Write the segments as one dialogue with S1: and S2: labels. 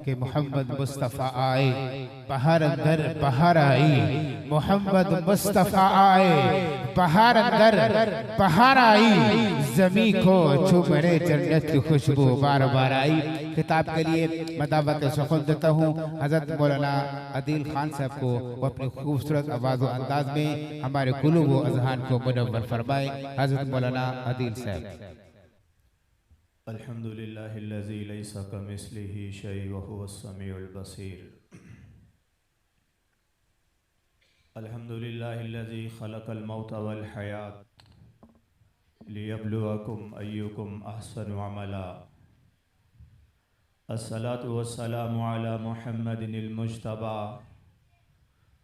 S1: کہ محمد مصطفیٰ آئے، بہار اندر بہار آئی، محمد مصطفیٰ آئے، بہار اندر بہار آئی، زمین کو چومنے جنت کی خوشبو بار بار آئی۔ خطاب کے لیے میں دعوت سخن دیتا ہوں حضرت مولانا عدیل خان صاحب کو، وہ اپنی خوبصورت آواز و انداز میں ہمارے قلوب و اذہان کو منور فرمائے۔ حضرت مولانا عدیل صاحب۔
S2: الحمدللہ الذی لیس کمثلہ شیء وہو السمیع البصیر۔ الحمدللہ الذی خلق الموت والحیات لیبلوکم ایکم احسن عملا۔ الصلاة والسلام علی محمد المجتبی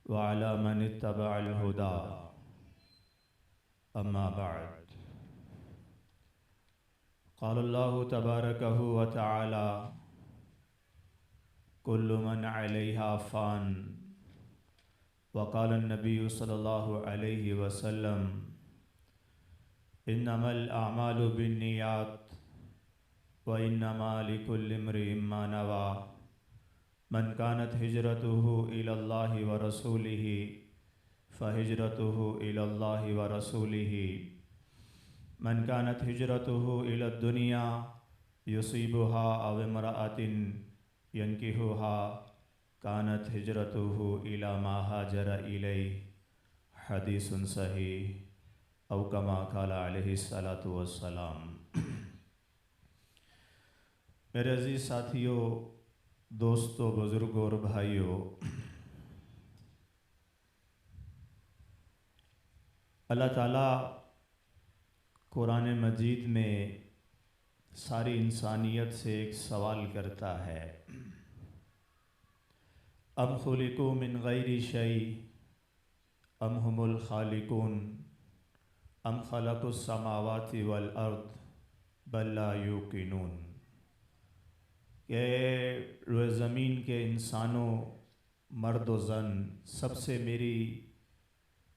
S2: وعلی من اتبع الہدی، اما بعد۔ قال اللہ تبارکہ وتعالی کل من علیہا فان، وقال النبی صلی اللہ علیہ وسلم انما الاعمال بالنیات وانما لکل امرئ ما نوی، من کانت ہجرتہ الی اللہ ورسولہ فہجرتہ الی اللہ ورسولہ، من كانت هجرته إلى الدنيا يصيبها أو امرأة ينكحها كانت هجرته إلى ما هاجر إليه، حدیث صحیح او كما قال علیہ الصلاة والسلام۔ میرے عزیز ساتھیوں، دوستوں، بزرگوں اور بھائیوں، اللہ تعالیٰ قرآن مجید میں ساری انسانیت سے ایک سوال کرتا ہے، ام خلقوا من غیر شیء ام هم الخالقون ام خلقوا السماوات والارض بل لا یوقنون۔ کہ روئے زمین کے انسانوں، مرد و زن، سب سے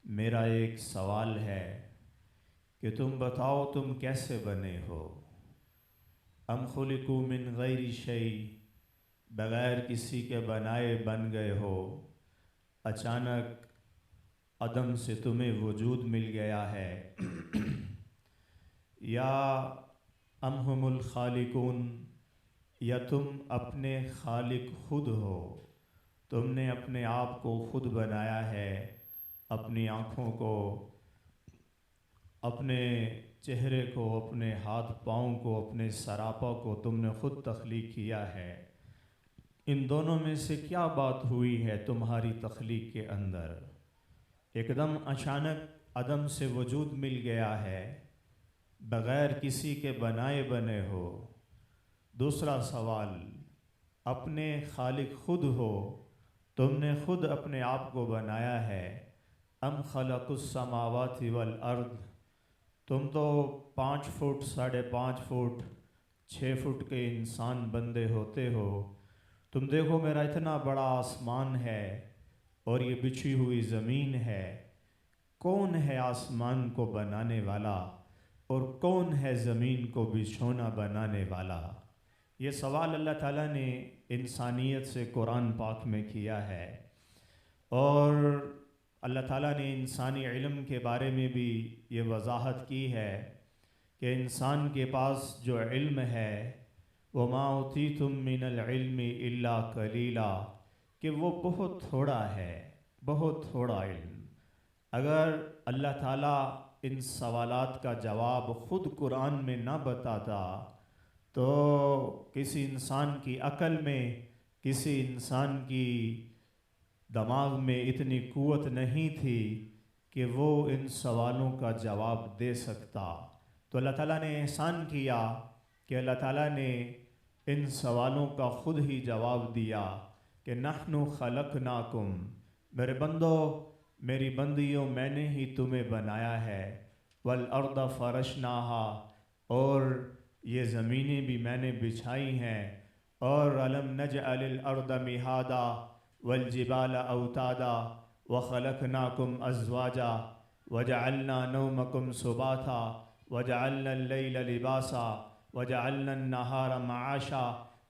S2: میرا ایک سوال ہے کہ تم بتاؤ تم کیسے بنے ہو؟ ام خلقوا من غیر شیء، بغیر کسی کے بنائے بن گئے ہو، اچانک عدم سے تمہیں وجود مل گیا ہے، یا ام ہم الخالقون، یا تم اپنے خالق خود ہو، تم نے اپنے آپ کو خود بنایا ہے، اپنی آنکھوں کو، اپنے چہرے کو، اپنے ہاتھ پاؤں کو، اپنے سراپا کو تم نے خود تخلیق کیا ہے۔ ان دونوں میں سے کیا بات ہوئی ہے تمہاری تخلیق کے اندر؟ ایک دم اچانک عدم سے وجود مل گیا ہے، بغیر کسی کے بنائے بنے ہو۔ دوسرا سوال، اپنے خالق خود ہو، تم نے خود اپنے آپ کو بنایا ہے، ام خلق السماوات والارض، تم تو 5 فٹ، 5.5 فٹ، 6 فٹ کے انسان بندے ہوتے ہو، تم دیکھو میرا اتنا بڑا آسمان ہے اور یہ بچھی ہوئی زمین ہے، کون ہے آسمان کو بنانے والا اور کون ہے زمین کو بچھونا بنانے والا؟ یہ سوال اللہ تعالیٰ نے انسانیت سے قرآن پاک میں کیا ہے، اور اللہ تعالیٰ نے انسانی علم کے بارے میں بھی یہ وضاحت کی ہے کہ انسان کے پاس جو علم ہے، وَمَا أُوتِيتُم مِّنَ الْعِلْمِ إِلَّا قَلِيلًا، کہ وہ بہت تھوڑا ہے، بہت تھوڑا علم۔ اگر اللہ تعالیٰ ان سوالات کا جواب خود قرآن میں نہ بتاتا تو کسی انسان کی عقل میں، کسی انسان کی دماغ میں اتنی قوت نہیں تھی کہ وہ ان سوالوں کا جواب دے سکتا۔ تو اللہ تعالیٰ نے احسان کیا کہ اللہ تعالیٰ نے ان سوالوں کا خود ہی جواب دیا کہ نحن خلقناکم، میرے بندو، میری بندیوں، میں نے ہی تمہیں بنایا ہے، والارض فرشناہا، اور یہ زمینیں بھی میں نے بچھائی ہیں، اور الم نجعل الارض مہادا والجبال اوتادا وخلقناکم ازواجا وجعلنا نومکم سباتا وجعلنا اللیل لباسا وجعلنا النہار معاشا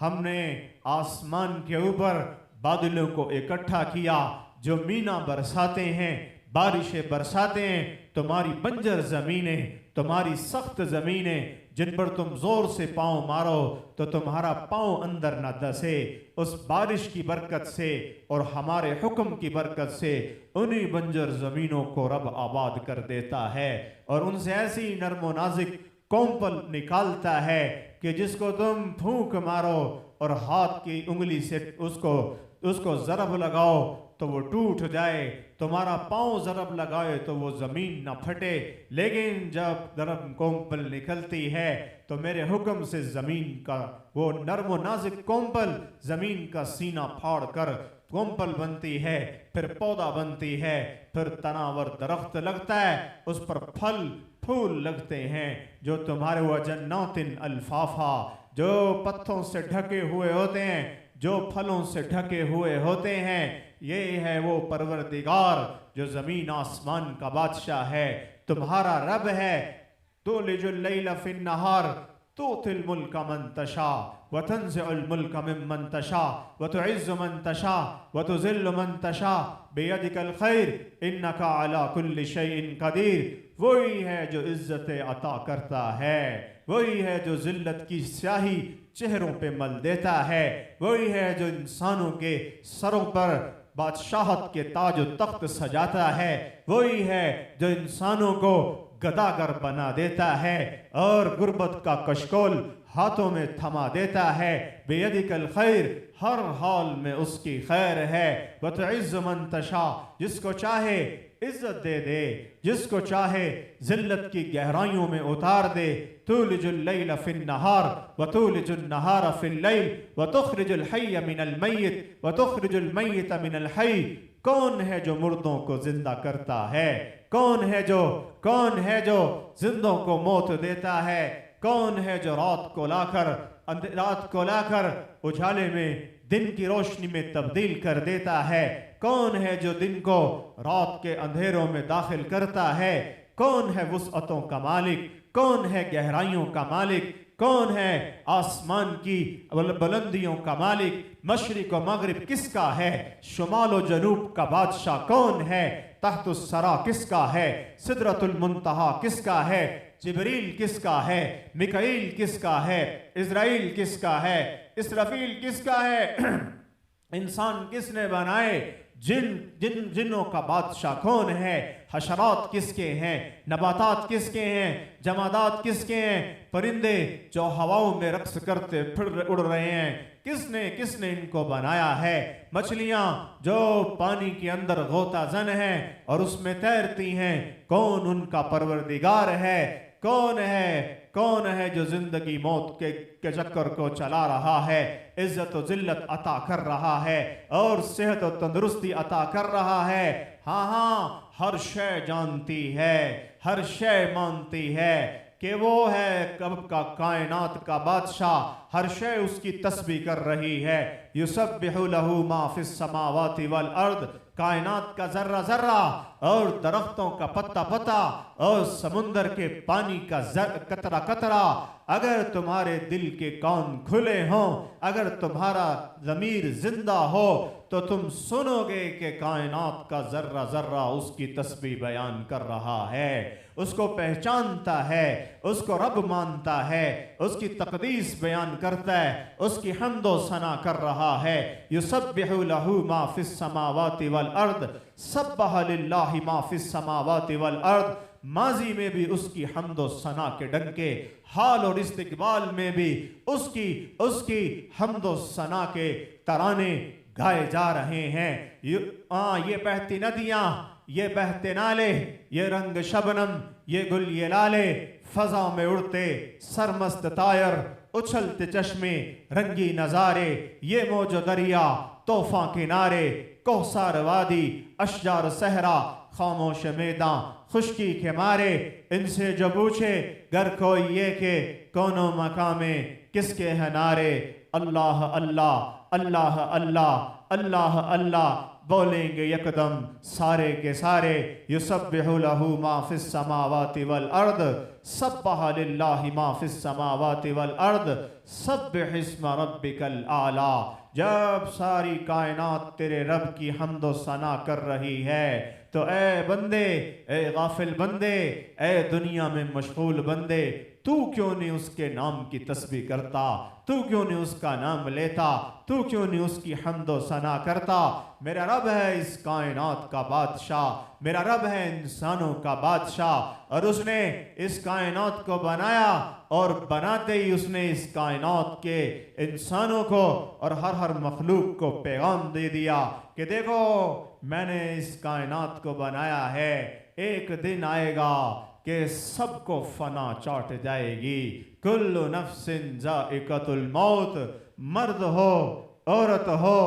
S2: ہم نے آسمان کے اوپر بادلوں کو اکٹھا کیا جو مینا برساتے ہیں، بارشیں برساتے ہیں، تمہاری بنجر زمینیں، تمہاری سخت زمینیں جن پر تم زور سے پاؤں مارو تو تمہارا پاؤں اندر نہ دسے، اس بارش کی برکت سے اور ہمارے حکم کی برکت سے انہی بنجر زمینوں کو رب آباد کر دیتا ہے، اور ان سے ایسی نرم و نازک کومپل نکالتا ہے کہ جس کو تم پھونک مارو اور ہاتھ کی انگلی سے اس کو ضرب لگاؤ تو وہ ٹوٹ جائے، تمہارا پاؤں ضرب لگائے تو وہ زمین نہ پھٹے، لیکن جب نرم کومپل نکلتی ہے تو میرے حکم سے زمین کا وہ نرم و نازک کومپل زمین کا سینہ پھاڑ کر کومپل بنتی ہے، پھر پودا بنتی ہے، پھر تناور درخت لگتا ہے، اس پر پھل پھول لگتے ہیں جو تمہارے وجنات الفافا، جو پتوں سے ڈھکے ہوئے ہوتے ہیں، جو پھلوں سے ڈھکے ہوئے ہوتے ہیں۔ یہ ہے وہ پروردگار جو زمین آسمان کا بادشاہ ہے، تمہارا رب ہے۔ تولج اللیل فی النہار تؤتی الملک من تشاء وتنزع الملک ممن تشاء وتعز من تشاء وتذل من تشاء بیدک الخیر انک علی کل شیء قدیر۔ وہی ہے جو عزتیں عطا کرتا ہے، وہی ہے جو ذلت کی سیاہی چہروں پہ مل دیتا ہے، وہی ہے جو انسانوں کے سروں پر بادشاہت کے تاج و تخت سجاتا ہے، وہی ہے جو انسانوں کو گداگر بنا دیتا ہے اور غربت کا کشکول ہاتھوں میں تھما دیتا ہے۔ بیدک الخیر، ہر حال میں اس کی خیر ہے۔ وتعز من تشاء، جس کو چاہے عزت دے دے، جس کو چاہے ذلت کی گہرائیوں میں اتار دے۔ تولج اللیل فی النہار وتولج النہار فی اللیل وتخرج الحی من المیت وتخرج المیت من الحی۔ کون ہے جو مردوں کو زندہ کرتا ہے؟ کون ہے جو زندوں کو موت دیتا ہے؟ کون ہے جو رات کو لا کر اجالے میں دن کی روشنی میں تبدیل کر دیتا ہے؟ کون ہے جو دن کو رات کے اندھیروں میں داخل کرتا ہے؟ کون ہے وسعتوں کا مالک؟ کون ہے گہرائیوں کا مالک؟ کون ہے آسمان کی بلندیوں کا مالک؟ مشرق و مغرب کس کا ہے؟ شمال و جنوب کا بادشاہ کون ہے؟ تحت الثری کس کا ہے؟ سدرۃ المنتہا کس کا ہے؟ جبریل کس کا ہے؟ میکائیل کس کا ہے؟ اسرائیل کس کا ہے؟ اسرافیل کس کا ہے؟ انسان کس نے بنائے؟ جنوں کا بادشاہ کون ہے؟ حشرات کس کے ہیں؟ نباتات کس کے ہیں؟ جمادات کس کے ہیں؟ پرندے جو ہواؤں میں رقص کرتے پھر اڑ رہے ہیں، کس نے ان کو بنایا ہے؟ مچھلیاں جو پانی کے اندر غوطہ زن ہیں اور اس میں تیرتی ہیں، کون ان کا پروردگار ہے؟ کون ہے جو زندگی موت کے چکر کو چلا رہا ہے، عزت و ذلت عطا کر رہا ہے اور صحت و تندرستی عطا کر رہا ہے؟ ہاں ہر شے جانتی ہے، ہر شے مانتی ہے کہ وہ ہے کب کا کائنات کا بادشاہ، ہر شے اس کی تسبیح کر رہی ہے۔ یسبح لہ ما فی السماوات والارض، کائنات کا ذرہ ذرہ اور درختوں کا پتا پتا اور سمندر کے پانی کا قطرہ قطرہ، اگر تمہارے دل کے کان کھلے ہوں، اگر تمہارا ضمیر زندہ ہو تو تم سنو گے کہ کائنات کا ذرہ ذرہ اس کی تسبیح بیان کر رہا ہے، اس کو پہچانتا ہے، اس کو رب مانتا ہے، اس کی تقدیس بیان کرتا ہے، اس کی حمد و ثنا کر رہا ہے۔ یسبح لہ ما فی السماوات والارض، سبح للہ ما فی السماوات والارض، ماضی میں بھی اس کی حمد و ثنا کے ڈنکے، حال اور استقبال میں بھی اس کی حمد و ثنا کے ترانے گائے جا رہے ہیں۔ یہ بہتی ندیاں، یہ بہتے نالے، یہ رنگ شبنم، یہ گل یہ لالے، فضا میں اڑتے سرمست طائر، اچھلتے چشمے، رنگی نظارے، یہ موج و دریا، طوفاں کنارے، کوثر وادی، اشجار صحرا، خاموش میداں، خشکی کے مارے، ان سے جو پوچھے گر کوئی یہ کہ کونوں مقامے کس کے ہیں نعرے، اللہ اللہ اللہ اللہ اللہ اللہ بولیں گے یکدم سارے کے سارے یسبح لہ ما فی السماوات والارض سبح للہ ما فی السماوات والارض سبح اسم ربک الاعلی۔ جب ساری کائنات تیرے رب کی حمد و ثنا کر رہی ہے تو اے بندے، اے غافل بندے، اے دنیا میں مشغول بندے، تو کیوں نہیں اس کے نام کی تسبیح کرتا؟ تو کیوں نہیں اس کا نام لیتا؟ تو کیوں نہیں اس کی حمد و ثنا کرتا؟ میرا رب ہے اس کائنات کا بادشاہ، میرا رب ہے انسانوں کا بادشاہ، اور اس نے اس کائنات کو بنایا، اور بناتے ہی اس نے اس کائنات کے انسانوں کو اور ہر مخلوق کو پیغام دے دیا کہ دیکھو میں نے اس کائنات کو بنایا ہے، ایک دن آئے گا کہ سب کو فنا چاٹ جائے گی، کل نفس ذائقۃ الموت، مرد ہو، عورت ہو،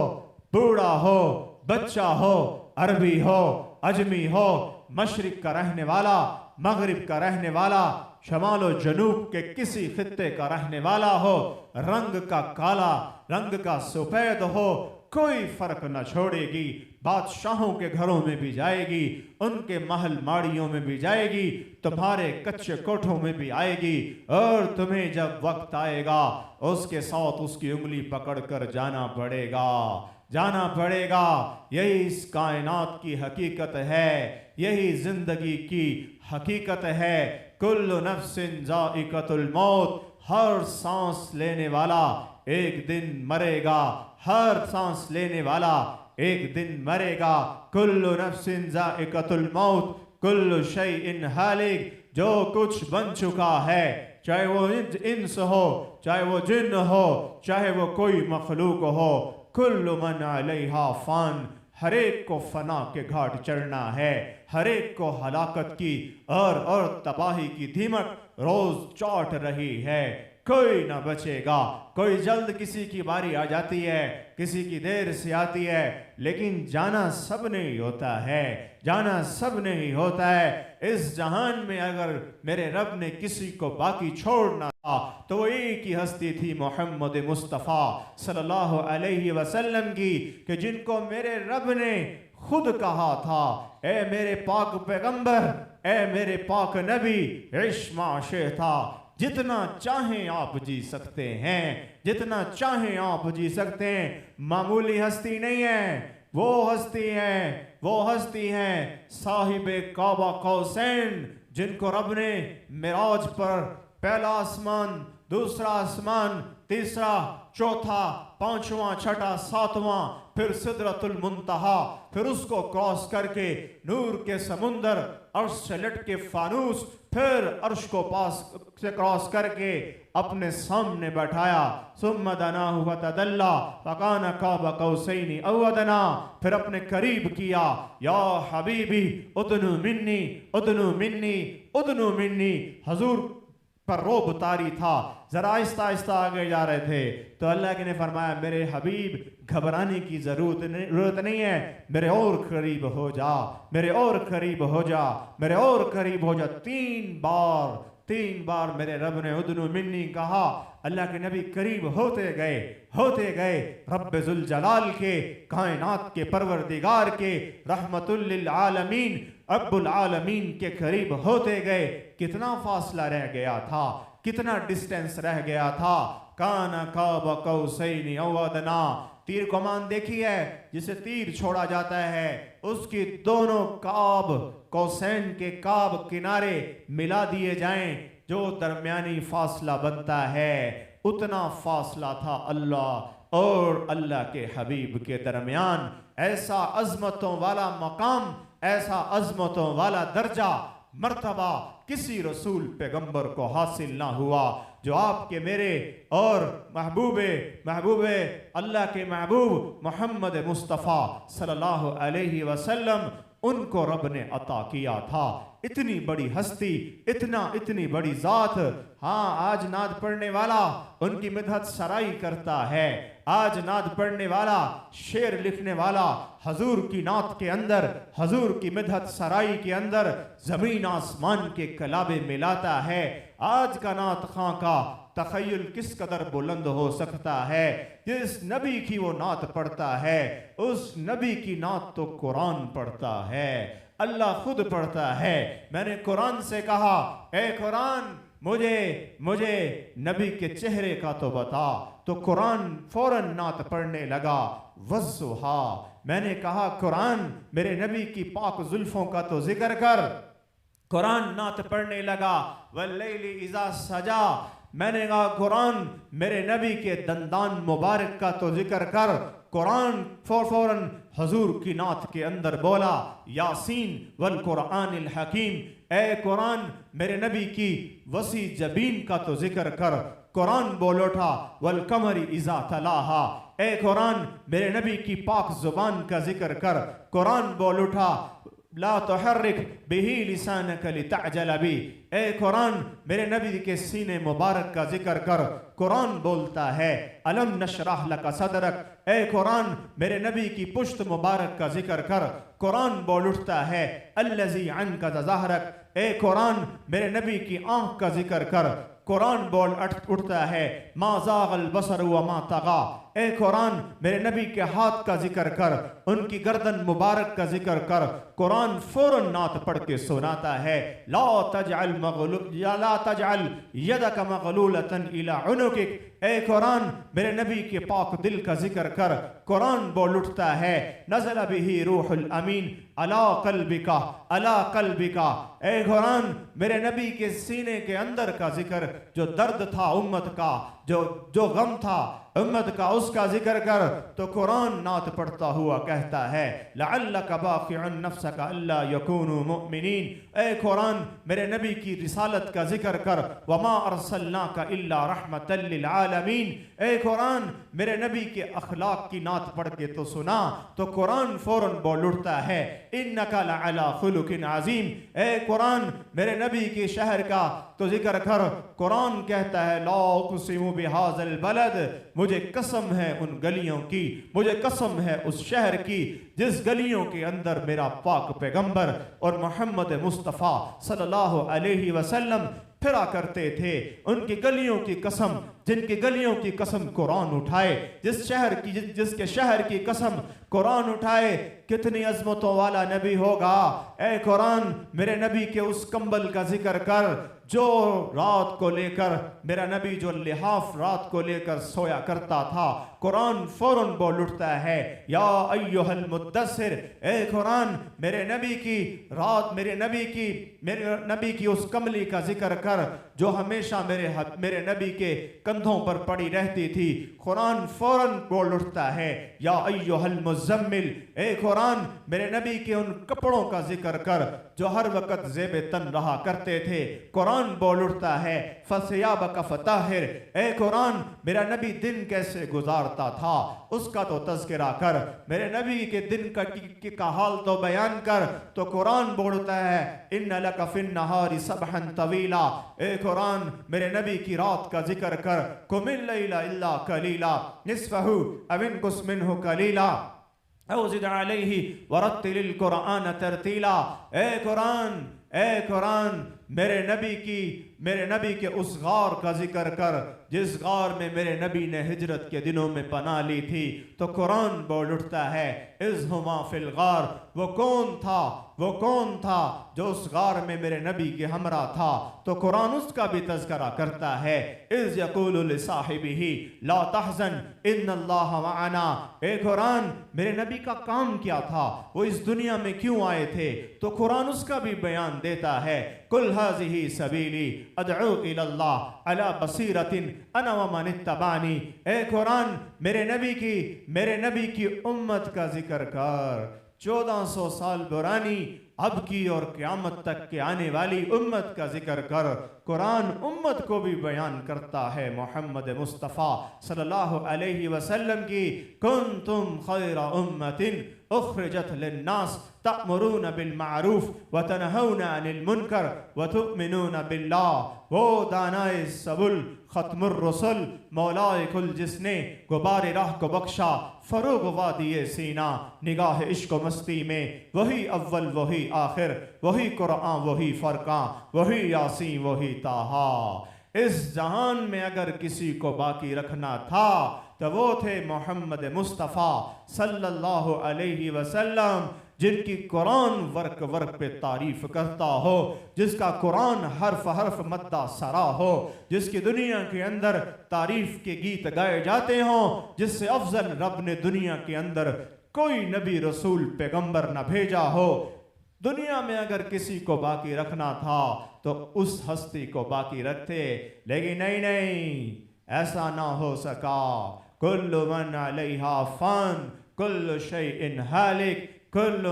S2: بوڑھا ہو، بچہ ہو، عربی ہو، اجمی ہو، مشرق کا رہنے والا، مغرب کا رہنے والا، شمال و جنوب کے کسی خطے کا رہنے والا ہو، رنگ کا کالا، رنگ کا سفید ہو، کوئی فرق نہ چھوڑے گی، بادشاہوں کے گھروں میں بھی جائے گی، ان کے محل ماڑیوں میں بھی جائے گی، تمہارے کچے کوٹھوں میں بھی آئے گی، اور تمہیں جب وقت آئے گا اس کے ساتھ اس کی انگلی پکڑ کر جانا پڑے گا، جانا پڑے گا۔ یہی اس کائنات کی حقیقت ہے، یہی زندگی کی حقیقت ہے۔ کل نفس ذائقۃ الموت، ہر سانس لینے والا ایک دن مرے گا، ہر سانس لینے والا ایک دن مرے گا۔ کل نفس ذائقۃ الموت، کل شیء ہالک، جو کچھ بن چکا ہے، چاہے وہ انس ہو، چاہے وہ جن ہو، چاہے وہ کوئی مخلوق ہو، کل من علیہا فان، ہر ایک کو فنا کے گھاٹ چڑھنا ہے، ہر ایک کو ہلاکت کی اور تباہی کی دیمک روز چاٹ رہی ہے، کوئی نہ بچے گا۔ کوئی جلد کسی کی باری آ جاتی ہے، کسی کی دیر سے آتی ہے، لیکن جانا سب نے ہی ہوتا ہے، جانا سب نے ہی ہوتا ہے۔ اس جہان میں اگر میرے رب نے کسی کو باقی چھوڑنا تھا تو وہ ایک ہی ہستی تھی، محمد مصطفیٰ صلی اللہ علیہ وسلم کی، کہ جن کو میرے رب نے خود کہا تھا اے میرے پاک پیغمبر، اے میرے پاک نبی، عش ما شئتا، جتنا چاہیں آپ جی سکتے ہیں، جتنا چاہیں آپ جی سکتے ہیں۔ معمولی ہستی نہیں ہے، وہ ہستی ہیں، وہ ہستی ہیں صاحب کعبہ قوسین، جن کو رب نے معراج پر پہلا آسمان، دوسرا آسمان، تیسرا، چوتھا، پانچواں، چھٹا، ساتواں، پھر سدرۃ المنتہا، پھر اس کو کراس کر کے نور کے سمندر، عرش سے لٹ کے فانوس، پھر عرش کو پاس سے کراس کر کے اپنے سامنے بیٹھایا۔ ثم دناہ فتدلی فکان قاب قوسین او ادنی، پھر اپنے قریب کیا، یا حبیبی ادنو منی، ادنو منی، ادنو منی۔ حضور پر روب طاری تھا، ذرا آہستہ آہستہ آگے جا رہے تھے، تو اللہ کے نے فرمایا میرے حبیب گھبرانے کی ضرورت نہیں ہے، میرے اور قریب ہو جا، میرے اور قریب ہو جا، میرے اور قریب ہو جا۔ تین بار میرے رب نے ادنو منی کہا۔ اللہ کے نبی قریب ہوتے گئے رب ذوالجلال کے، کائنات کے پروردگار کے، رحمت للعالمین، رب العالمین کے قریب ہوتے گئے۔ کتنا فاصلہ رہ گیا تھا، کتنا ڈسٹینس رہ گیا تھا۔ کان قاب قوسین او ادنی، تیر کمان دیکھی ہے جسے تیر چھوڑا جاتا ہے، اس کی دونوں قاب قوسین کے قاب کنارے ملا دیے جائیں، جو درمیانی فاصلہ بنتا ہے، اتنا فاصلہ تھا اللہ اور اللہ کے حبیب کے درمیان۔ ایسا عظمتوں والا مقام، ایسا عظمتوں والا درجہ، مرتبہ کسی رسول پیغمبر کو حاصل نہ ہوا جو آپ کے میرے اور محبوب اللہ کے محبوب محمد مصطفیٰ صلی اللہ علیہ وسلم، ان کو رب نے عطا کیا تھا۔ اتنی بڑی ہستی، اتنی بڑی ذات۔ ہاں آج نعت پڑھنے والا ان کی مدحت سرائی کرتا ہے، آج نعت پڑھنے والا، شعر لکھنے والا حضور کی نعت کے اندر، حضور کی مدحت سرائی کے اندر زمین آسمان کے کلابے ملاتا ہے۔ آج کا نعت خواں کا تخیل کس قدر بلند ہو سکتا ہے. جس نبی کی وہ نعت پڑھتا ہے اس نبی کی نعت تو قرآن پڑھتا ہے, اللہ خود پڑھتا ہے. میں نے قرآن سے کہا اے قرآن مجھے نبی کے چہرے کا تو بتا, تو قرآن فوراً نعت پڑھنے لگا والضحیٰ. میں نے کہا قرآن میرے نبی کی پاک زلفوں کا تو ذکر کر, قرآن نعت پڑھنے لگا واللیل اذا سجا. میں نے کہا قرآن میرے نبی کے دندان مبارک کا تو ذکر کر, قرآن فوراً حضور کی نعت کے اندر بولا یاسین والقرآن الحکیم. اے قرآن میرے نبی کی وسیع جبین کا تو ذکر کر, قرآن بول اٹھا والقمر اذا تلاہا. اے قرآن میرے نبی کی پاک زبان کا ذکر کر, قرآن بول اٹھا لا تحرک بہ لسانک لتعجل بہ. اے قرآن میرے نبی کے سینے مبارک کا ذکر کر, قرآن بولتا ہے الم نشرح لک صدرک. اے قرآن میرے نبی کی پشت مبارک کا ذکر کر, قرآن بول اٹھتا ہے الذی عنقذ ظہرک. اے قرآن میرے نبی کی آنکھ کا ذکر کر, قرآن بول اٹھتا ہے ما زاغ البصر وما طغى. اے قرآن میرے نبی کے ہاتھ کا ذکر کر, ان کی گردن مبارک کا ذکر کر, قرآن فوراً نعت پڑھ کے سناتا ہے لا تجعل یدک مغلولۃ الی عنقک. اے قرآن میرے نبی کے پاک دل کا ذکر کر, قرآن بول اٹھتا ہے نزل بہ روح الامین علی قلبک. اے قرآن میرے نبی کے سینے کے اندر کا ذکر, جو درد تھا امت کا, جو غم تھا امت کا, اس کا ذکر کر. تو قرآن نعت پڑھتا ہوا کہتا ہے لعلک باخع نفسک الا یکونوا مؤمنین. اے قرآن میرے نبی کی رسالت کا ذکر کر وما ارسلناک الا رحمۃ للعالمین. اے قرآن میرے نبی کے اخلاق کی نعت پڑھ کے تو سنا, تو قرآن فوراً بول اٹھتا ہے انک لعلی خلق عظیم. اے قرآن میرے نبی کے شہر کا تو ذکر کر, قرآن کہتا ہے لا اقسم بہذا البلد. مجھے قسم ہے ان گلیوں کی, مجھے قسم ہے اس شہر کی جس گلیوں کے اندر میرا پاک پیغمبر اور محمد مصطفیٰ صلی اللہ علیہ وسلم پھرا کرتے تھے. ان کی گلیوں کی قسم, جن کی گلیوں کی قسم قرآن اٹھائے, جس کے شہر کی قسم قرآن اٹھائے. کتنی عظمتوں والا نبی ہوگا. اے قرآن میرے نبی کے اس کمبل کا ذکر کر جو رات کو لے کر, میرا نبی جو لحاف رات کو لے کر سویا کرتا تھا, قرآن فوراً بول اٹھتا ہے یا ایھا المدثر. اے قرآن میرے نبی کی رات, میرے نبی کی اس کملی کا ذکر کر جو ہمیشہ میرے نبی کے کندھوں پر پڑی رہتی تھی. قرآن فوراً بول اٹھتا ہے یا ایھا المزمل. اے قرآن میرے نبی کے ان کپڑوں کا ذکر کر جو ہر وقت زیب تن رہا کرتے تھے. قرآن بول اٹھتا ہے فثیابک فطہر. اے قرآن میرا نبی دن کیسے گزارتا تھا اس کا تو تذکرہ کر, میرے نبی کے دن کا حال تو بیان کر. تو قرآن بولتا ہے ان لک فی النہار سبحا طویلا. اے قرآن میرے نبی کی رات کا ذکر کر, قم اللیل الا قلیلا نصفہ او انقص منہ قلیلا او زد علیہ ورتل القرآن ترتیلا. اے قرآن میرے نبی کے اس غار کا ذکر کر جس غار میں میرے نبی نے ہجرت کے دنوں میں پناہ لی تھی. تو قرآن بول اٹھتا ہے اذ ہما فی الغار. وہ کون تھا جو اس غار میں میرے نبی کے ہمراہ تھا. تو قرآن اس کا بھی تذکرہ کرتا ہے اذ یقول لصاحبہ لا تحزن ان اللہ معنا. اے قرآن میرے نبی کا کام کیا تھا, وہ اس دنیا میں کیوں آئے تھے. تو قرآن اس کا بھی بیان دیتا ہے قل ھذہ سبیلی ادعو الی اللہ علی بصیرۃ انا ومن اتبعنی. اے قرآن میرے نبی کی امت کا ذکر کر. 1400 سال برانی اب کی اور قیامت تک کے آنے والی امت کا ذکر کر. قرآن امت کو بھی بیان کرتا ہے محمد مصطفیٰ صلی اللہ علیہ وسلم کی کنتم خیر امت اخرجت للناس تأمرون بالمعروف وتنہون عن المنکر وتؤمنون باللہ. وہ دانائے سبل ختم الرسل مولائے کل جس نے غبار راہ کو بخشا فروغ وادی سینہ نگاہ عشق و مستی میں. وہی اول وہی آخر, وہی قرآن وہی فرقان, وہی یاسین وہی طٰہٰ. اس جہان میں اگر کسی کو باقی رکھنا تھا تو وہ تھے محمد مصطفیٰ صلی اللہ علیہ وسلم، جن کی قرآن ورق ورق پہ تعریف کرتا ہو، جس کا قرآن حرف حرف مدہ سرا ہو، جس کی دنیا کے اندر تعریف کے گیت گائے جاتے ہوں، جس سے افضل رب نے دنیا کے اندر کوئی نبی رسول پیغمبر نہ بھیجا ہو۔ دنیا میں اگر کسی کو باقی رکھنا تھا تو اس ہستی کو باقی رکھتے، لیکن نہیں، ایسا نہ ہو سکا۔ کل من علیہا فان، کل شیء ہالک، کل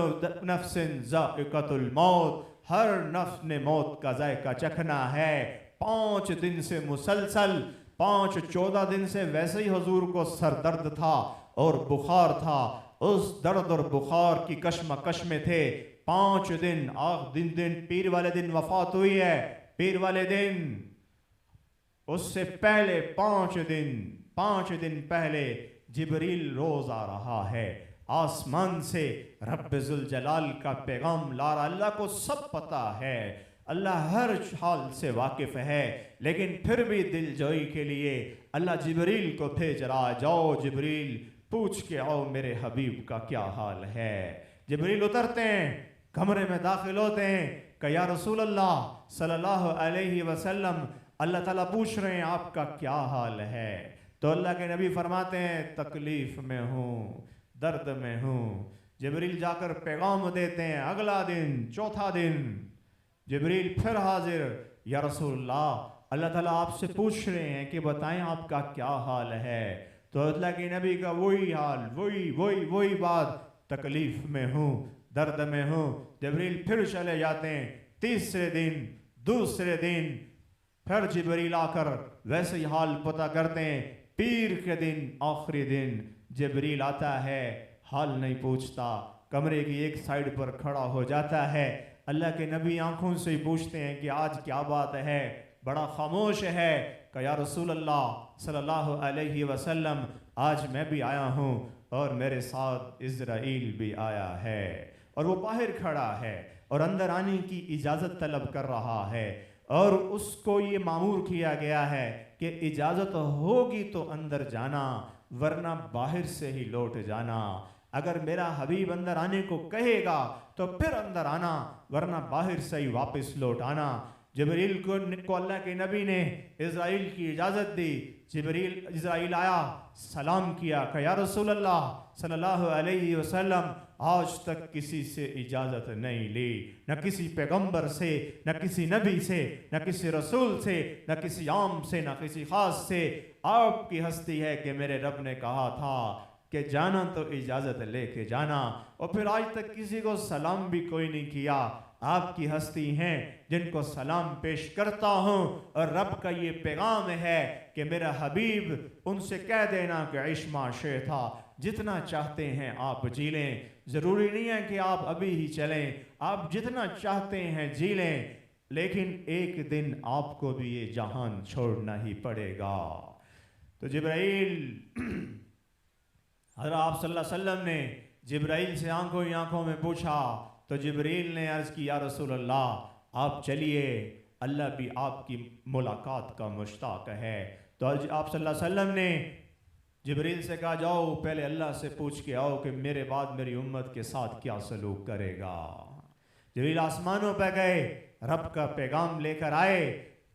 S2: نفس ذائقۃ الموت، ہر نفس نے موت کا ذائقہ چکھنا ہے۔ 5 دن سے مسلسل 14 دن سے ویسے ہی حضور کو سر درد تھا اور بخار تھا، اس درد اور بخار کی کشمکش میں تھے۔ 5 دن دن پیر والے دن وفات ہوئی ہے، پیر والے دن، اس سے پہلے 5 دن پہلے جبریل روز آ رہا ہے، آسمان سے رب ذوالجلال کا پیغام لا رہا۔ اللہ کو سب پتا ہے، اللہ ہر حال سے واقف ہے، لیکن پھر بھی دل جوئی کے لیے اللہ جبریل کو بھیج رہا، جاؤ جبریل پوچھ کے آؤ میرے حبیب کا کیا حال ہے۔ جبریل اترتے ہیں، کمرے میں داخل ہوتے ہیں کہ یا رسول اللہ صلی اللہ علیہ وسلم، اللہ تعالیٰ پوچھ رہے ہیں آپ کا کیا حال ہے۔ تو اللہ کے نبی فرماتے ہیں تکلیف میں ہوں، درد میں ہوں۔ جبریل جا کر پیغام دیتے ہیں، اگلا دن، چوتھا دن، جبریل پھر حاضر، یا رسول اللہ، اللہ تعالیٰ آپ سے پوچھ رہے ہیں کہ بتائیں آپ کا کیا حال ہے۔ تو اللہ کے نبی کا وہی حال، وہی بات، تکلیف میں ہوں، درد میں ہوں۔ جبریل پھر چلے جاتے ہیں، تیسرے دن، دوسرے دن، پھر جبریل آ کر ویسے ہی حال پتہ کرتے ہیں۔ پیر کے دن، آخری دن، جبریل آتا ہے، حال نہیں پوچھتا، کمرے کی ایک سائیڈ پر کھڑا ہو جاتا ہے۔ اللہ کے نبی آنکھوں سے ہی پوچھتے ہیں کہ آج کیا بات ہے، بڑا خاموش ہے، کہ یا رسول اللہ صلی اللہ علیہ وسلم، آج میں بھی آیا ہوں اور میرے ساتھ اسرائیل بھی آیا ہے، اور وہ باہر کھڑا ہے اور اندر آنے کی اجازت طلب کر رہا ہے، اور اس کو یہ مامور کیا گیا ہے کہ اجازت ہوگی تو اندر جانا، ورنہ باہر سے ہی لوٹ جانا۔ اگر میرا حبیب اندر آنے کو کہے گا تو پھر اندر آنا، ورنہ باہر سے ہی واپس لوٹ آنا۔ جبریل کو اللہ کے نبی نے اسرائیل کی اجازت دی۔ اسرائیل آیا، سلام کیا کہ یا رسول اللہ صلی اللہ علیہ وسلم، آج تک کسی سے اجازت نہیں لی، نہ کسی پیغمبر سے، نہ کسی نبی سے، نہ کسی رسول سے، نہ کسی عام سے، نہ کسی خاص سے۔ آپ کی ہستی ہے کہ میرے رب نے کہا تھا کہ جانا تو اجازت لے کے جانا، اور پھر آج تک کسی کو سلام بھی کوئی نہیں کیا۔ آپ کی ہستی ہیں جن کو سلام پیش کرتا ہوں، اور رب کا یہ پیغام ہے کہ میرا حبیب ان سے کہہ دینا کہ عیش ما شئتا، جتنا چاہتے ہیں آپ جی لیں، ضروری نہیں ہے کہ آپ ابھی ہی چلیں، آپ جتنا چاہتے ہیں جی لیں، لیکن ایک دن آپ کو بھی یہ جہان چھوڑنا ہی پڑے گا۔ تو جبرائیل، حضرت آپ صلی اللہ علیہ وسلم نے جبرائیل سے آنکھوں ہی آنکھوں میں پوچھا، تو جبریل نے عرض کی یا رسول اللہ آپ چلیے، اللہ بھی آپ کی ملاقات کا مشتاق ہے۔ تو آپ صلی اللہ علیہ وسلم نے جبریل سے کہا جاؤ پہلے اللہ سے پوچھ کے آؤ کہ میرے بعد میری امت کے ساتھ کیا سلوک کرے گا۔ جبریل آسمانوں پہ گئے، رب کا پیغام لے کر آئے۔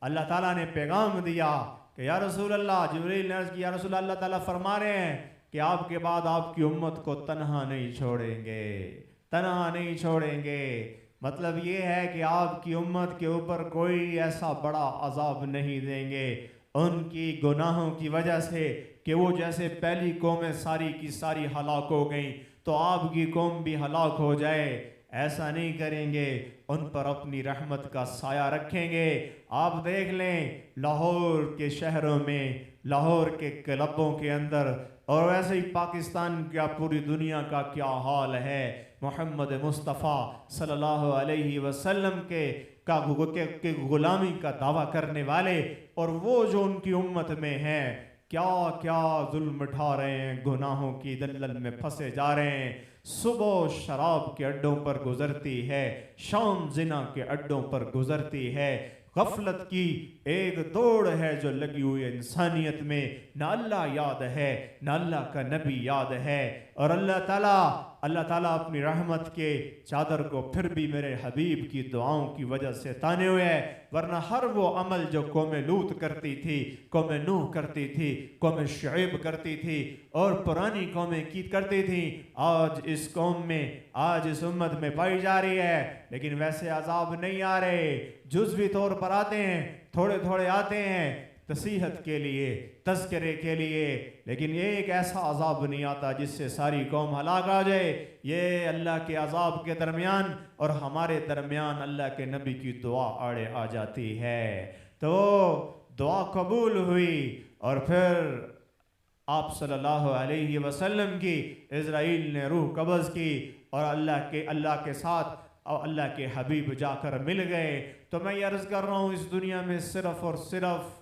S2: اللہ تعالیٰ نے پیغام دیا کہ یا رسول اللہ، جبریل نے عرض کی یا رسول اللہ، اللہ تعالیٰ فرما رہے ہیں کہ آپ کے بعد آپ کی امت کو تنہا نہیں چھوڑیں گے، تنہا نہیں چھوڑیں گے۔ مطلب یہ ہے کہ آپ کی امت کے اوپر کوئی ایسا بڑا عذاب نہیں دیں گے ان کی گناہوں کی وجہ سے کہ وہ جیسے پہلی قومیں ساری کی ساری ہلاک ہو گئیں تو آپ کی قوم بھی ہلاک ہو جائے، ایسا نہیں کریں گے، ان پر اپنی رحمت کا سایہ رکھیں گے۔ آپ دیکھ لیں لاہور کے شہروں میں، لاہور کے کلبوں کے اندر، اور ویسے ہی پاکستان کا، پوری دنیا کا کیا حال ہے، محمد مصطفیٰ صلی اللہ علیہ وسلم کے غلامی کا دعویٰ کرنے والے، اور وہ جو ان کی امت میں ہیں کیا کیا ظلم اٹھا رہے ہیں، گناہوں کی دلدل میں پھنسے جا رہے ہیں۔ صبح شراب کے اڈوں پر گزرتی ہے، شام زنا کے اڈوں پر گزرتی ہے، غفلت کی ایک دوڑ ہے جو لگی ہوئی ہے انسانیت میں، نہ اللہ یاد ہے نہ اللہ کا نبی یاد ہے۔ اور اللہ تعالیٰ اپنی رحمت کے چادر کو پھر بھی میرے حبیب کی دعاؤں کی وجہ سے تانے ہوئے ہے، ورنہ ہر وہ عمل جو قوم لوط کرتی تھی، قوم نوح کرتی تھی، قوم شعیب کرتی تھی اور پرانی قومیں کرتی تھیں، آج اس قوم میں، آج اس امت میں پائی جا رہی ہے۔ لیکن ویسے عذاب نہیں آ رہے، جزوی طور پر آتے ہیں، تھوڑے تھوڑے آتے ہیں نصیحت کے لیے، تذکرے کے لیے، لیکن ایک ایسا عذاب نہیں آتا جس سے ساری قوم ہلاک آ جائے۔ یہ اللہ کے عذاب کے درمیان اور ہمارے درمیان اللہ کے نبی کی دعا آڑے آ جاتی ہے، تو دعا قبول ہوئی اور پھر آپ صلی اللہ علیہ وسلم کی اسرائیل نے روح قبض کی اور اللہ کے ساتھ اور اللہ کے حبیب جا کر مل گئے۔ تو میں یہ عرض کر رہا ہوں، اس دنیا میں صرف اور صرف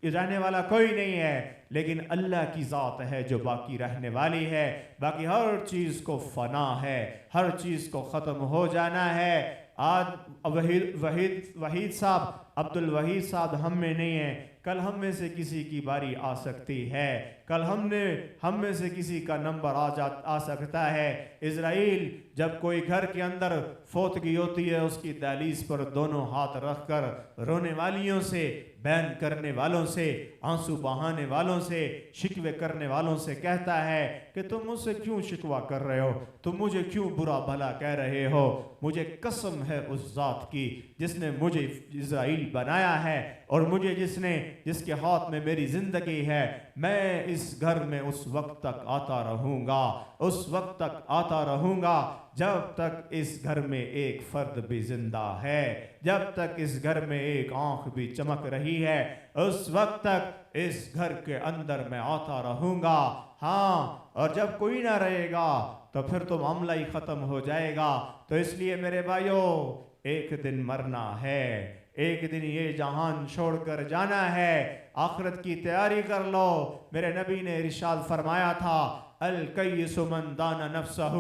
S2: رہنے والا کوئی نہیں ہے، لیکن اللہ کی ذات ہے جو باقی رہنے والی ہے، باقی ہر چیز کو فنا ہے، ہر چیز کو ختم ہو جانا ہے۔ آج وحید صاحب، عبد الوحید صاحب ہم میں نہیں ہیں، کل ہم میں سے کسی کی باری آ سکتی ہے، کل ہم میں سے کسی کا نمبر آ سکتا ہے۔ اسرائیل جب کوئی گھر کے اندر فوتگی ہوتی ہے، اس کی دہلیز پر دونوں ہاتھ رکھ کر رونے والیوں سے، بین کرنے والوں سے، آنسو بہانے والوں سے، شکوے کرنے والوں سے کہتا ہے کہ تم مجھ سے کیوں شکوہ کر رہے ہو، تم مجھے کیوں برا بھلا کہہ رہے ہو، مجھے قسم ہے اس ذات کی جس نے مجھے اسرائیل بنایا ہے اور مجھے جس کے ہاتھ میں میری زندگی ہے، میں اس گھر میں اس وقت تک آتا رہوں گا، اس وقت تک آتا رہوں گا جب تک اس گھر میں ایک فرد بھی زندہ ہے، جب تک اس گھر میں ایک آنکھ بھی چمک رہی ہے، اس وقت تک اس گھر کے اندر میں آتا رہوں گا۔ ہاں، اور جب کوئی نہ رہے گا تو پھر تو معاملہ ہی ختم ہو جائے گا۔ تو اس لیے میرے بھائیوں، ایک دن مرنا ہے، ایک دن یہ جہان چھوڑ کر جانا ہے، آخرت کی تیاری کر لو۔ میرے نبی نے ارشاد فرمایا تھا، الکیس من دان نفسہ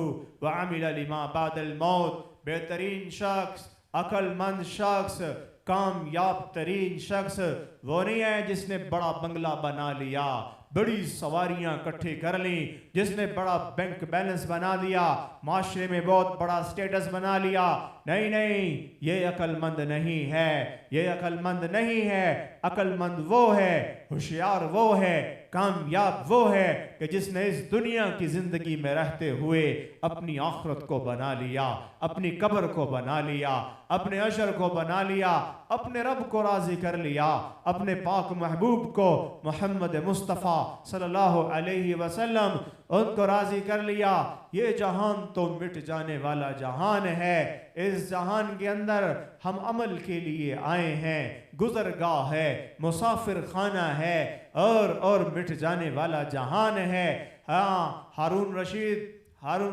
S2: وعمل لما بعد الموت، بہترین شخص، عقل مند شخص، کامیاب ترین شخص وہ نہیں ہے جس نے بڑا بنگلہ بنا لیا، بڑی سواریاں کٹھی کر لیں، جس نے بڑا بینک بیلنس بنا دیا، معاشرے میں بہت بڑا سٹیٹس بنا لیا۔ نہیں، یہ عقل مند نہیں ہے، یہ عقل مند نہیں ہے۔ عقل مند وہ ہے، ہوشیار وہ ہے، کامیاب وہ ہے کہ جس نے اس دنیا کی زندگی میں رہتے ہوئے اپنی آخرت کو بنا لیا، اپنی قبر کو بنا لیا، اپنے عشر کو بنا لیا، اپنے رب کو راضی کر لیا، اپنے پاک محبوب کو محمد مصطفیٰ صلی اللہ علیہ وسلم ان کو راضی کر لیا۔ یہ جہان تو مٹ جانے والا جہان ہے، اس جہان کے اندر ہم عمل کے لیے آئے ہیں، گزرگاہ ہے، مسافر خانہ ہے اور مٹ جانے والا جہان ہے۔ ہاں، ہارون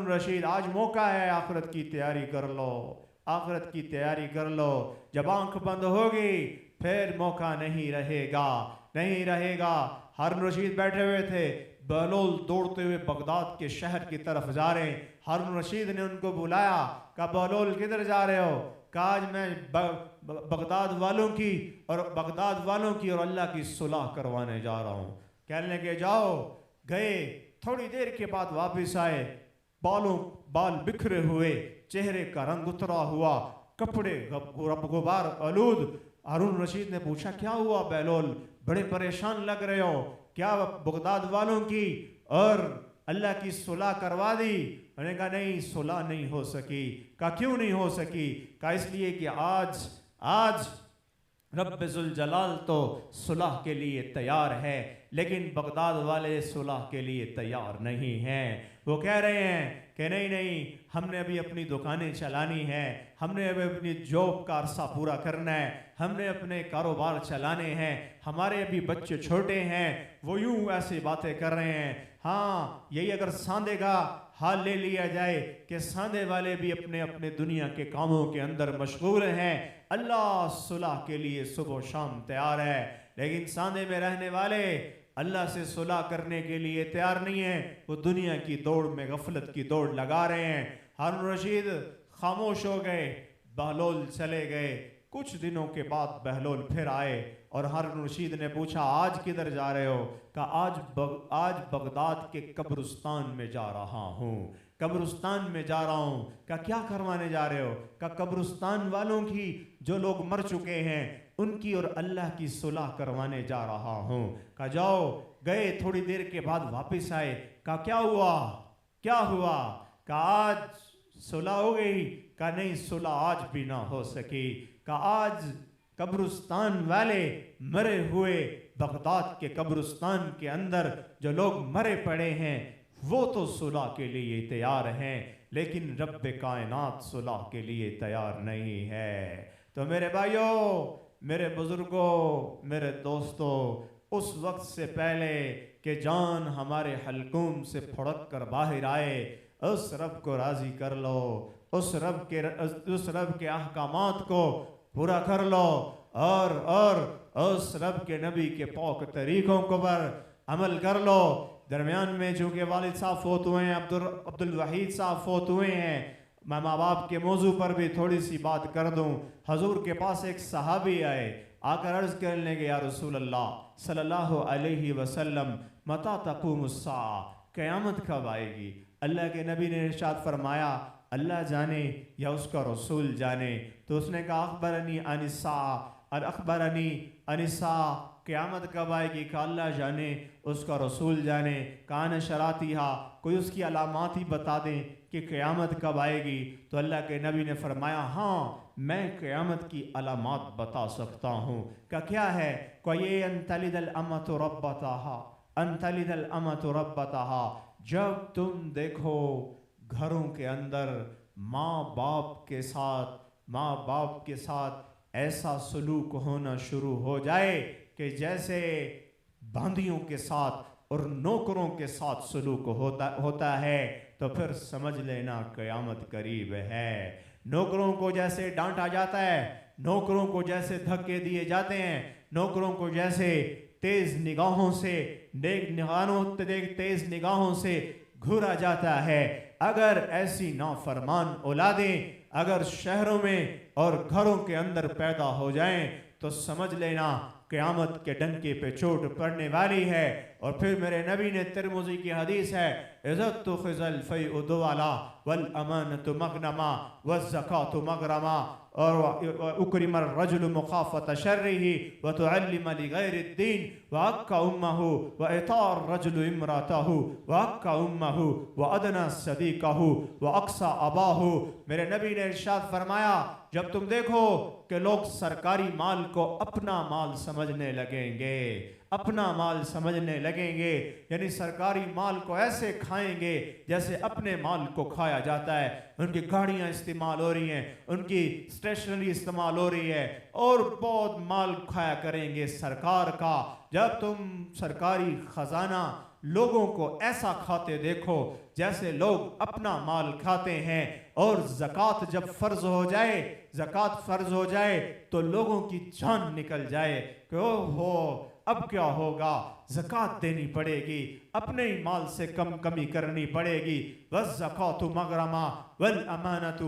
S2: رشید آج موقع ہے، آخرت کی تیاری کر لو، آخرت کی تیاری کر لو۔ جب آنکھ بند ہوگی پھر موقع نہیں رہے گا۔ ہارون رشید بیٹھے ہوئے تھے، بہلول دوڑتے ہوئے بغداد کے شہر کی طرف جا رہے ہیں۔ ہارون رشید نے ان کو بلایا، کہا بہلول کدھر جا رہے ہو؟ کہا آج میں بغداد والوں کی اور اللہ کی صلح کروانے جا رہا ہوں۔ کہنے لگے جاؤ، گئے، تھوڑی دیر کے بعد واپس آئے، بال بکھرے ہوئے، چہرے کا رنگ اترا ہوا، کپڑے غبار آلود۔ ہارون رشید نے پوچھا کیا ہوا بہلول، بڑے پریشان لگ رہے ہو، کیا بغداد والوں کی اور اللہ کی صلح کروا دی؟ انہوں نے کہا نہیں، صلح نہیں ہو سکی۔ کہا کیوں نہیں ہو سکی؟ کہا اس لیے کہ آج رب ذوالجلال تو صلح کے لیے تیار ہے، لیکن بغداد والے صلح کے لیے تیار نہیں ہیں۔ وہ کہہ رہے ہیں کہ نہیں، ہم نے ابھی اپنی دکانیں چلانی ہیں، ہم نے ابھی اپنی جاب کا عرصہ پورا کرنا ہے، ہم نے اپنے کاروبار چلانے ہیں، ہمارے ابھی بچے چھوٹے ہیں۔ وہ یوں ایسی باتیں کر رہے ہیں۔ ہاں، یہی اگر ساندے کا حال لے لیا جائے کہ ساندے والے بھی اپنے دنیا کے کاموں کے اندر مشغول ہیں، اللہ صلح کے لیے صبح و شام تیار ہے، لیکن ساندے میں رہنے والے اللہ سے صلح کرنے کے لیے تیار نہیں ہیں، وہ دنیا کی دوڑ میں غفلت کی دوڑ لگا رہے ہیں۔ ہارون رشید خاموش ہو گئے، بہلول چلے گئے، کچھ دنوں کے بعد بہلول پھر آئے اور ہارون رشید نے پوچھا آج کدھر جا رہے ہو؟ کہا آج بغداد کے قبرستان میں جا رہا ہوں، قبرستان میں جا رہا ہوں۔ کہا کیا کروانے جا رہے ہو؟ کہا قبرستان والوں کی، جو لوگ مر چکے ہیں ان کی اور اللہ کی صلح کروانے جا رہا ہوں۔ کہا جاؤ۔ گئے، تھوڑی دیر کے بعد واپس آئے۔ کہا کیا ہوا؟ کیا ہوا؟ کہا آج صلح ہو گئی؟ کہا نہیں، صلح آج بھی نہ ہو سکی۔ کہا آج قبرستان والے مرے ہوئے، بغداد کے قبرستان کے اندر جو لوگ مرے پڑے ہیں وہ تو صلح کے لیے تیار ہیں، لیکن رب کائنات صلح کے لیے تیار نہیں ہے۔ تو میرے بھائیوں، میرے بزرگوں، میرے دوستوں، اس وقت سے پہلے کہ جان ہمارے حلقوم سے پھڑک کر باہر آئے، اس رب کو راضی کر لو، اس رب کے احکامات کو پورا کر لو، اور اس رب کے نبی کے پاک طریقوں کو پر عمل کر لو۔ درمیان میں چونکہ والد صاحب فوت ہوئے ہیں، عبد الوحید صاحب فوت ہوئے ہیں، میں ماں باپ کے موضوع پر بھی تھوڑی سی بات کر دوں۔ حضور کے پاس ایک صحابی آئے، آ کر عرض کرنے لگے یا رسول اللہ صلی اللہ علیہ وسلم متی تقوم الساعہ، قیامت کب آئے گی؟ اللہ کے نبی نے ارشاد فرمایا اللہ جانے یا اس کا رسول جانے۔ تو اس نے کہا اخبرنی عن الساعہ، اخبرنی عن الساعہ، قیامت کب آئے گی؟ کہ اللہ جانے، اس کا رسول جانے۔ کان شراتیہا، کوئی اس کی علامات ہی بتا دیں کہ قیامت کب آئے گی؟ تو اللہ کے نبی نے فرمایا ہاں میں قیامت کی علامات بتا سکتا ہوں۔ کہ کیا ہے؟ کہ یہ ان تلد الامۃ ربتہا، ان تلد الامۃ ربتہا، جب تم دیکھو گھروں کے اندر ماں باپ کے ساتھ ایسا سلوک ہونا شروع ہو جائے کہ جیسے باندیوں کے ساتھ اور نوکروں کے ساتھ سلوک ہوتا ہے، تو پھر سمجھ لینا قیامت قریب ہے۔ نوکروں کو جیسے ڈانٹا جاتا ہے، نوکروں کو جیسے دھکے دیے جاتے ہیں، نوکروں کو جیسے تیز نگاہوں سے گھورا جاتا ہے، اگر ایسی نافرمان اولادیں اگر شہروں میں اور گھروں کے اندر پیدا ہو جائیں تو سمجھ لینا قیامت کے ڈنکے پہ چوٹ پڑنے والی ہے۔ اور پھر میرے نبی نے، ترمذی کی حدیث ہے، عزت تو خزل فی ادوالا والامانت مغنما والزکاة مغرما، اور اکرم الرجل مخافت شرہ وتعلم لغیر الدین وعق امہ واطاع الرجل امراتہ وعق امہ وادنى صدیقہ واقصى اباہ۔ میرے نبی نے ارشاد فرمایا جب تم دیکھو کہ لوگ سرکاری مال کو اپنا مال سمجھنے لگیں گے، اپنا مال سمجھنے لگیں گے، یعنی سرکاری مال کو ایسے کھائیں گے جیسے اپنے مال کو کھایا جاتا ہے، ان کی گاڑیاں استعمال ہو رہی ہیں، ان کی اسٹیشنری استعمال ہو رہی ہے، اور بہت مال کھایا کریں گے سرکار کا۔ جب تم سرکاری خزانہ لوگوں کو ایسا کھاتے دیکھو جیسے لوگ اپنا مال کھاتے ہیں، اور زکوٰۃ جب فرض ہو جائے تو لوگوں کی جان نکل جائے کہ اوہو اب کیا ہوگا، زکوٰۃ دینی پڑے گی، اپنے ہی مال سے کمی کرنی پڑے گی۔ والزکاة مغرما والامانۃ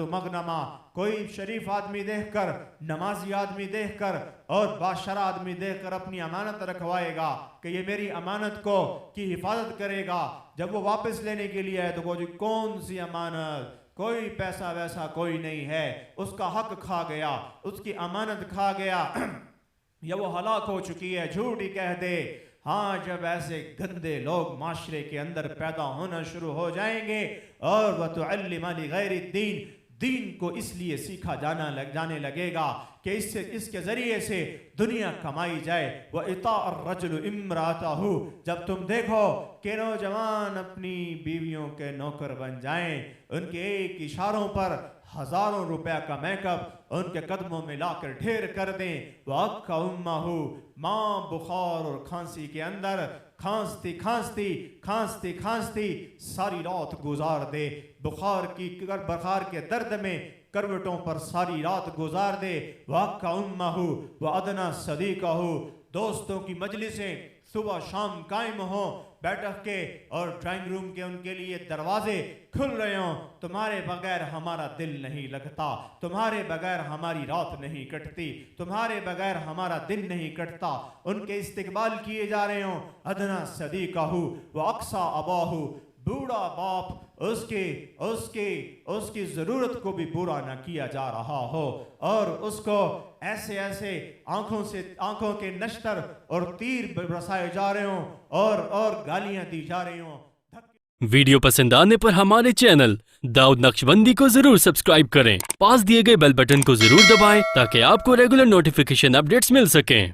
S2: مغنما، کوئی شریف آدمی دیکھ کر، نمازی آدمی دیکھ کر اور باشرہ آدمی دیکھ کر اپنی امانت رکھوائے گا کہ یہ میری امانت کی حفاظت کرے گا، جب وہ واپس لینے کے لیے ہے تو وہ کون سی امانت، کوئی پیسہ ویسا کوئی نہیں ہے، اس کا حق کھا گیا، اس کی امانت کھا گیا، یا وہ ہلاک ہو چکی ہے، جھوٹ ہی کہہ دے۔ ہاں جب ایسے گندے لوگ معاشرے کے اندر پیدا ہونا شروع ہو جائیں گے، اور وَتُعَلِّمَ لِغَيْرِ الدِّينِ، دین کو اس لیے سیکھا جانے لگے گا کہ اس کے ذریعے سے دنیا کمائی جائے۔ وَإِطَاعَ الرَّجُلُ إِمْرَاتَهُ، جب تم دیکھو کہ نوجوان اپنی بیویوں کے نوکر بن جائیں، ان کے ایک اشاروں پر ہزاروں روپے کا میک اپ ان کے قدموں میں لا کر ڈھیر کر دیں۔ وَعَقَّ أُمَّهُ، ماں بخار اور کھانسی کے اندر کھانستی ساری رات گزار دے، بخار کے درد میں کروٹوں پر ساری رات گزار دے۔ وَعَقَّ أُمَّهُ وَأَدْنَى صَدِيقَهُ، دوستوں کی مجلسیں صبح شام قائم ہوں، بیٹھک کے اور ڈرائنگ روم کے ان کے لیے دروازے کھل رہے ہوں. تمہارے بغیر ہمارا دل نہیں لگتا, تمہارے بغیر ہماری رات نہیں کٹتی, تمہارے بغیر ہمارا دن نہیں کٹتا. ان کے استقبال کیے جا رہے ہوں. ادنا صدیقہ و اقصا اباہ, بوڑھا باپ اس کی ضرورت کو بھی پورا نہ کیا جا رہا ہو, اور اس کو ایسے آنکھوں کے نشتر اور تیر برسائے جا رہے ہوں اور گالیاں دی جا رہی ہوں.
S3: ویڈیو پسند آنے پر ہمارے چینل داؤد نقشبندی کو ضرور سبسکرائب کریں. پاس دیے گئے بیل بٹن کو ضرور دبائیں تاکہ آپ کو ریگولر نوٹیفیکیشن اپڈیٹس مل سکیں.